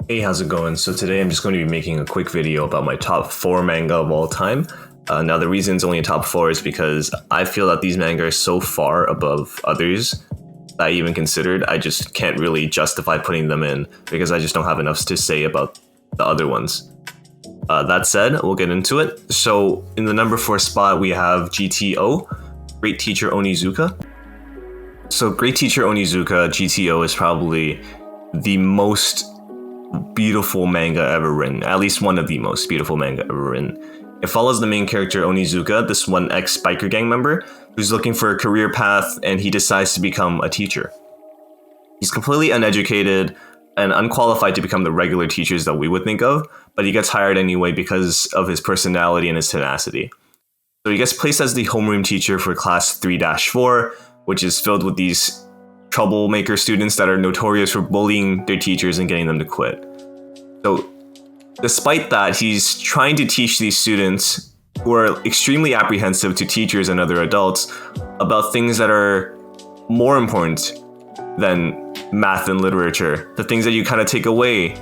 Hey, how's it going? So today I'm just going to be making a quick video about my top 4 manga of all time. Now the reason it's only a top 4 is because I feel that these manga are so far above others that I even considered. I just can't really justify putting them in because I just don't have enough to say about the other ones. That said, we'll get into it. So in the number 4 spot we have GTO, Great Teacher Onizuka. So Great Teacher Onizuka, GTO, is probably the most beautiful manga ever written, at least one of the most beautiful manga ever written. It follows the main character Onizuka, this one ex-biker gang member, who's looking for a career path, and he decides to become a teacher. He's completely uneducated and unqualified to become the regular teachers that we would think of, but he gets hired anyway because of his personality and his tenacity. So he gets placed as the homeroom teacher for class 3-4, which is filled with these troublemaker students that are notorious for bullying their teachers and getting them to quit. So despite that, he's trying to teach these students who are extremely apprehensive to teachers and other adults about things that are more important than math and literature, the things that you kind of take away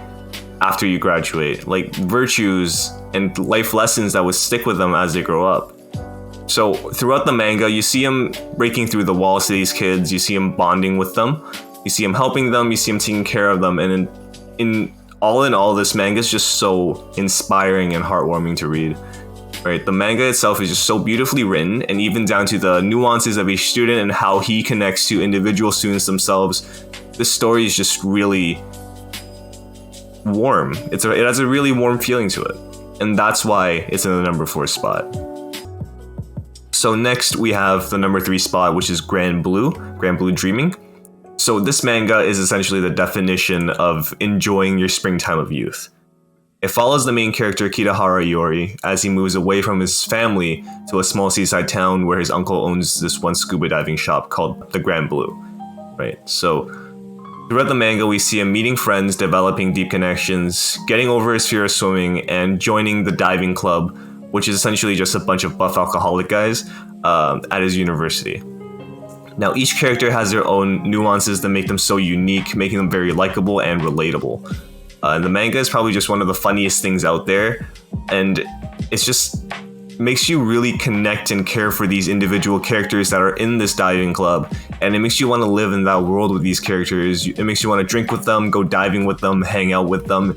after you graduate, like virtues and life lessons that would stick with them as they grow up. So throughout the manga, you see him breaking through the walls to these kids, you see him bonding with them, you see him helping them, you see him taking care of them, and in all, this manga is just so inspiring and heartwarming to read. Right? The manga itself is just so beautifully written, and even down to the nuances of each student and how he connects to individual students themselves. This story is just really warm. It has a really warm feeling to it, and that's why it's in the number 4 spot. So next we have the number 3 spot, which is Grand Blue Dreaming. So this manga is essentially the definition of enjoying your springtime of youth. It follows the main character Kitahara Iori as he moves away from his family to a small seaside town where his uncle owns this one scuba diving shop called the Grand Blue. Right? So throughout the manga, we see him meeting friends, developing deep connections, getting over his fear of swimming, and joining the diving club, which is essentially just a bunch of buff alcoholic guys at his university. Now, each character has their own nuances that make them so unique, making them very likable and relatable. The manga is probably just one of the funniest things out there, and it's just makes you really connect and care for these individual characters that are in this diving club, and it makes you want to live in that world with these characters. It makes you want to drink with them, go diving with them, hang out with them.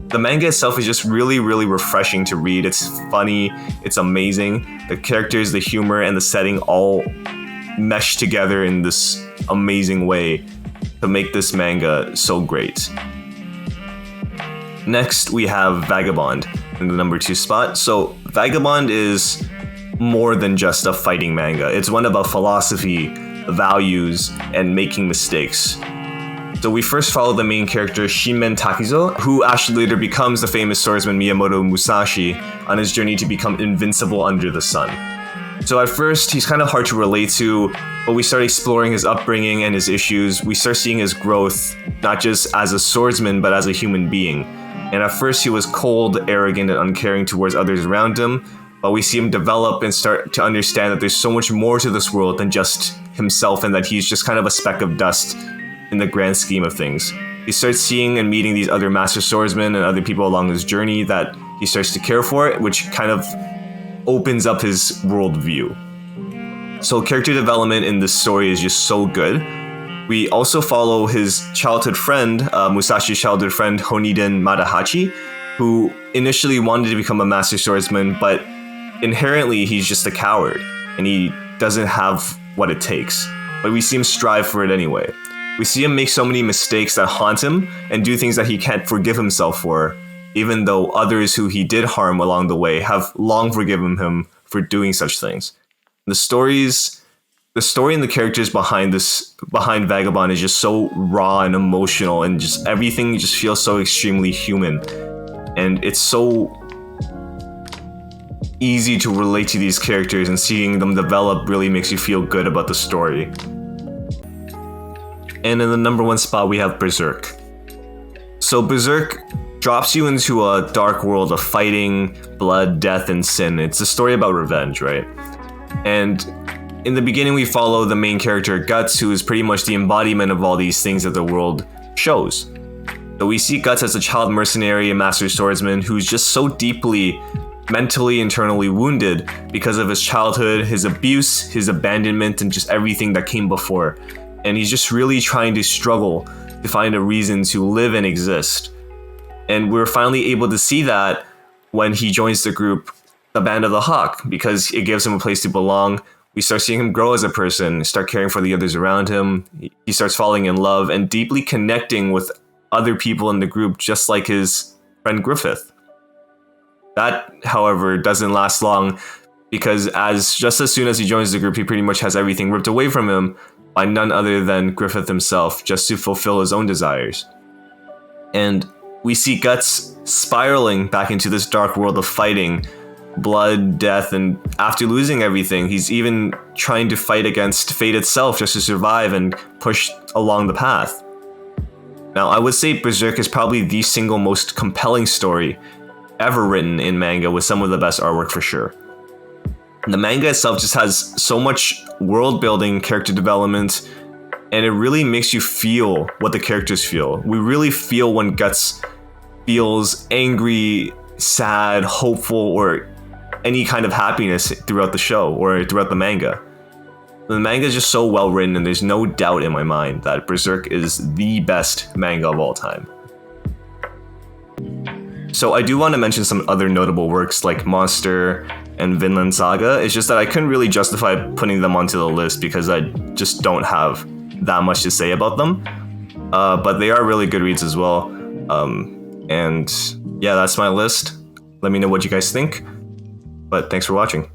The manga itself is just really, really refreshing to read. It's funny, it's amazing. The characters, the humor, and the setting all mesh together in this amazing way to make this manga so great. Next, we have Vagabond in the number 2 spot. So Vagabond is more than just a fighting manga. It's one about philosophy, values, and making mistakes. So we first follow the main character Shinmen Takizo, who actually later becomes the famous swordsman Miyamoto Musashi on his journey to become invincible under the sun. So at first, he's kind of hard to relate to, but we start exploring his upbringing and his issues. We start seeing his growth, not just as a swordsman, but as a human being. And at first, he was cold, arrogant, and uncaring towards others around him, but we see him develop and start to understand that there's so much more to this world than just himself, and that he's just kind of a speck of dust in the grand scheme of things. He starts seeing and meeting these other master swordsmen and other people along his journey that he starts to care for, which kind of opens up his worldview. So character development in this story is just so good. We also follow his childhood friend, Musashi's childhood friend, Honiden Madahachi, who initially wanted to become a master swordsman, but inherently he's just a coward, and he doesn't have what it takes. But we see him strive for it anyway. We see him make so many mistakes that haunt him and do things that he can't forgive himself for, even though others who he did harm along the way have long forgiven him for doing such things. The story and the characters behind Vagabond is just so raw and emotional, and just everything just feels so extremely human. And it's so easy to relate to these characters, and seeing them develop really makes you feel good about the story. And in the number 1 spot, we have Berserk. So Berserk drops you into a dark world of fighting, blood, death, and sin. It's a story about revenge, right? And in the beginning, we follow the main character, Guts, who is pretty much the embodiment of all these things that the world shows. So we see Guts as a child mercenary and master swordsman who's just so deeply mentally, internally wounded because of his childhood, his abuse, his abandonment, and just everything that came before. And he's just really trying to struggle to find a reason to live and exist. And we're finally able to see that when he joins the group, the Band of the Hawk, because it gives him a place to belong. We start seeing him grow as a person, start caring for the others around him. He starts falling in love and deeply connecting with other people in the group, just like his friend Griffith. That, however, doesn't last long, because just as soon as he joins the group, he pretty much has everything ripped away from him by none other than Griffith himself, just to fulfill his own desires. And we see Guts spiraling back into this dark world of fighting, blood, death, and after losing everything, he's even trying to fight against fate itself just to survive and push along the path. Now, I would say Berserk is probably the single most compelling story ever written in manga, with some of the best artwork for sure. The manga itself just has so much world building, character development, and it really makes you feel what the characters feel. We really feel when Guts feels angry, sad, hopeful, or any kind of happiness throughout the show or throughout the manga. The manga is just so well written, and there's no doubt in my mind that Berserk is the best manga of all time. So I do want to mention some other notable works like Monster and Vinland Saga. It's just that I couldn't really justify putting them onto the list because I just don't have that much to say about them. But they are really good reads as well. And yeah, that's my list. Let me know what you guys think. But thanks for watching.